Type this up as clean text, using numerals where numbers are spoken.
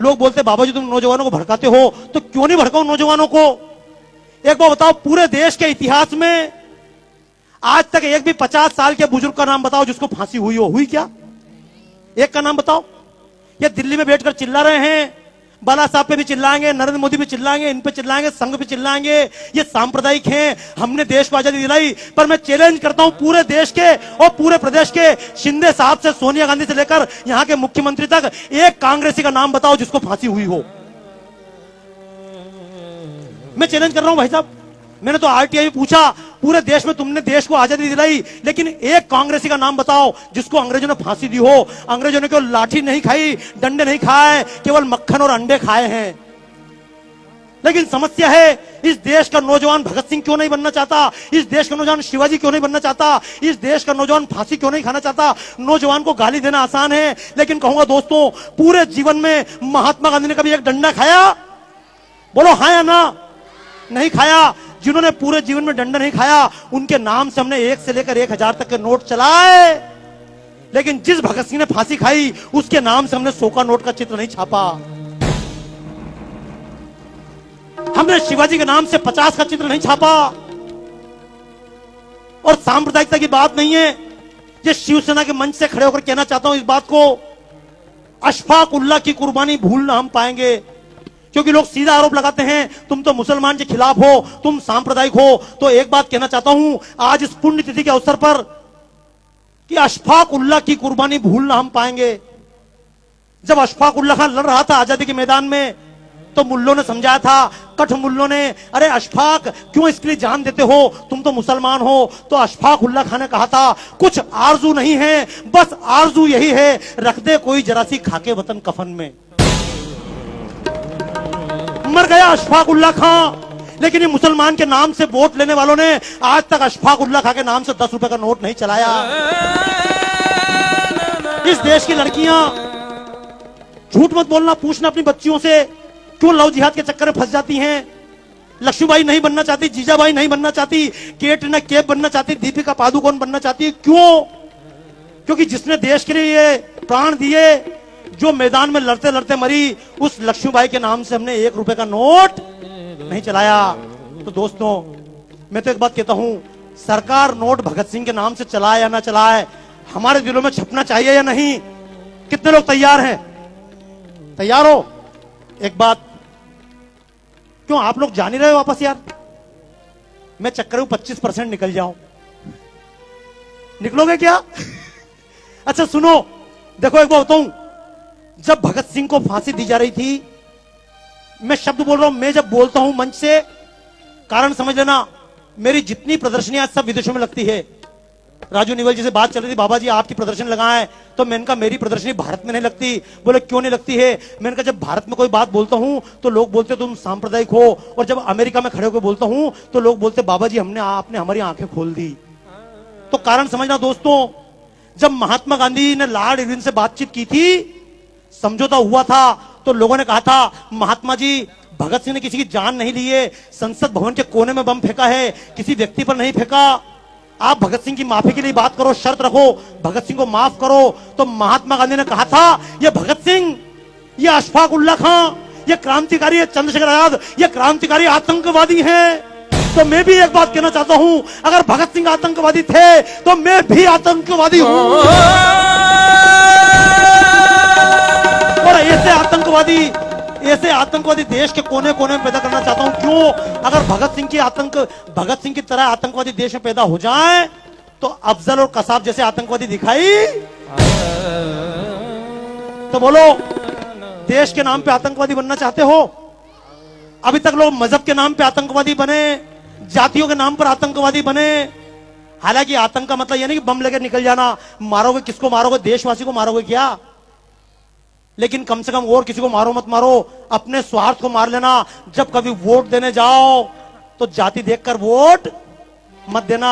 लोग बोलते बाबा जी तुम नौजवानों को भड़काते हो, तो क्यों नहीं भड़काओ नौजवानों को? एक बार बताओ, पूरे देश के इतिहास में आज तक एक भी 50 साल के बुजुर्ग का नाम बताओ जिसको फांसी हुई हो? हुई क्या? एक का नाम बताओ। ये दिल्ली में बैठकर चिल्ला रहे हैं, बाला साहब पे भी चिल्लाएंगे, नरेंद्र मोदी पे चिल्लाएंगे, इन पे चिल्लाएंगे, संघ पे चिल्लाएंगे, ये सांप्रदायिक हैं, हमने देश को आजादी दिलाई। पर मैं चैलेंज करता हूं पूरे देश के और पूरे प्रदेश के, शिंदे साहब से सोनिया गांधी से लेकर यहां के मुख्यमंत्री तक, एक कांग्रेसी का नाम बताओ जिसको फांसी हुई हो। मैं चैलेंज कर रहा हूं भाई साहब। मैंने तो आरटीआई में पूछा, पूरे देश में तुमने देश को आजादी दिलाई, लेकिन एक कांग्रेसी का नाम बताओ जिसको अंग्रेजों ने फांसी दी हो। अंग्रेजों ने केवल लाठी नहीं खाई, डंडे नहीं खाए, केवल मक्खन और अंडे खाए हैं। लेकिन समस्या है, इस देश का नौजवान भगत सिंह क्यों नहीं बनना चाहता? इस देश का नौजवान शिवाजी क्यों नहीं बनना चाहता? इस देश का नौजवान फांसी क्यों नहीं खाना चाहता? नौजवान को गाली देना आसान है, लेकिन कहूंगा दोस्तों, पूरे जीवन में महात्मा गांधी ने कभी एक डंडा खाया? बोलो हाँ या ना? नहीं खाया। जिन्होंने पूरे जीवन में डंडा नहीं खाया, उनके नाम से हमने 1 से लेकर 1000 तक के नोट चलाए। लेकिन जिस भगत सिंह ने फांसी खाई, उसके नाम से हमने 100 का नोट का चित्र नहीं छापा। हमने शिवाजी के नाम से 50 का चित्र नहीं छापा। और सांप्रदायिकता की बात नहीं है, ये शिवसेना के मंच से खड़े होकर कहना चाहता हूं इस बात को, अशफाक उल्लाह की कुर्बानी भूल हम पाएंगे। क्योंकि लोग सीधा आरोप लगाते हैं, तुम तो मुसलमान के खिलाफ हो, तुम सांप्रदायिक हो। तो एक बात कहना चाहता हूं आज इस पुण्यतिथि के अवसर पर, कि अशफाक उल्लाह की कुर्बानी भूल हम पाएंगे। जब अशफाक उल्लाह खान लड़ रहा था आजादी के मैदान में, तो मुल्लों ने समझाया था, कठ मुल्लों ने, अरे अशफाक क्यों इसके लिए जान देते हो, तुम तो मुसलमान हो। तो अशफाक उल्लाह खान ने कहा था, कुछ आरजू नहीं है, बस आरजू यही है, रख दे कोई जरा सी खाके वतन कफन में। मर गया अशफाक उल्लाह खां। लेकिन ये मुसलमान के नाम से वोट लेने वालों ने आज तक अशफाक उल्लाह खां के नाम से 10 रुपए का नोट नहीं चलाया। इस देश की लड़कियां, झूठ मत बोलना, पूछना अपनी बच्चियों से, क्यों लव जिहाद के चक्कर में फंस जाती हैं? लक्ष्मीबाई नहीं बनना चाहती, जीजाबाई नहीं बनना चाहती, कैटरीना कैफ बनना चाहती, दीपिका पादुकोण बनना चाहती। क्यों? क्योंकि जिसने देश के लिए ये प्राण दिए, जो मैदान में लड़ते लड़ते मरी, उस लक्ष्मीबाई के नाम से हमने 1 रुपए का नोट नहीं चलाया। तो दोस्तों, मैं तो एक बात कहता हूं, सरकार नोट भगत सिंह के नाम से चलाए या ना चलाए, हमारे दिलों में छपना चाहिए या नहीं? कितने लोग तैयार हैं? तैयार हो? एक बात, क्यों आप लोग जा नहीं रहे वापस यार? मैं चक्कर में 25% निकल जाऊं, निकलोगे क्या? अच्छा सुनो, देखो एक बात बताऊं, जब भगत सिंह को फांसी दी जा रही थी, मैं शब्द बोल रहा हूं, मैं जब बोलता हूं मंच से, कारण समझ लेना, मेरी जितनी प्रदर्शनियां सब विदेशों में लगती है। राजू निवल जी से बात चल रही थी, बाबा जी आपकी प्रदर्शन लगाएं, तो मैंने कहा मेरी प्रदर्शनी भारत में नहीं लगती। बोले क्यों नहीं लगती है? मैंने कहा जब भारत में कोई बात बोलता हूं तो लोग बोलते तुम सांप्रदायिक हो, और जब अमेरिका में खड़े होकर बोलता हूं तो लोग बोलते बाबा जी आपने हमारी आंखें खोल दी। तो कारण समझना दोस्तों, जब महात्मा गांधी ने लॉर्ड इरविन से बातचीत की थी, समझौता हुआ था, तो लोगों ने कहा था महात्मा जी, भगत सिंह ने किसी की जान नहीं ली है, संसद भवन के कोने में बम फेंका है, किसी व्यक्ति पर नहीं फेंका। आप भगत सिंह की माफी के लिए बात करो, शर्त रखो, भगत सिंह को माफ करो। तो महात्मा गांधी ने कहा था, ये भगत सिंह, ये अशफाक उल्लाह खां, ये क्रांतिकारी है चंद्रशेखर आजाद, ये क्रांतिकारी आतंकवादी हैं। तो मैं भी एक बात कहना चाहता हूं, अगर भगत सिंह आतंकवादी थे तो मैं भी आतंकवादी हूं। और ऐसे आतंकवादी देश के कोने कोने में पैदा करना चाहता हूं। क्यों? अगर भगत सिंह की तरह आतंकवादी देश में पैदा हो जाएं, तो अफजल और कसाब जैसे आतंकवादी दिखाई, तो बोलो देश के नाम पे आतंकवादी बनना चाहते हो? अभी तक लोग मजहब के नाम पे आतंकवादी बने, जातियों के नाम पर आतंकवादी बने। हालांकि आतंक का मतलब यह नहीं कि बम लेकर निकल जाना, मारोगे किसको मारोगे? देशवासी को मारोगे क्या? लेकिन कम से कम और किसी को मारो मत मारो, अपने स्वार्थ को मार लेना। जब कभी वोट देने जाओ तो जाति देखकर वोट मत देना।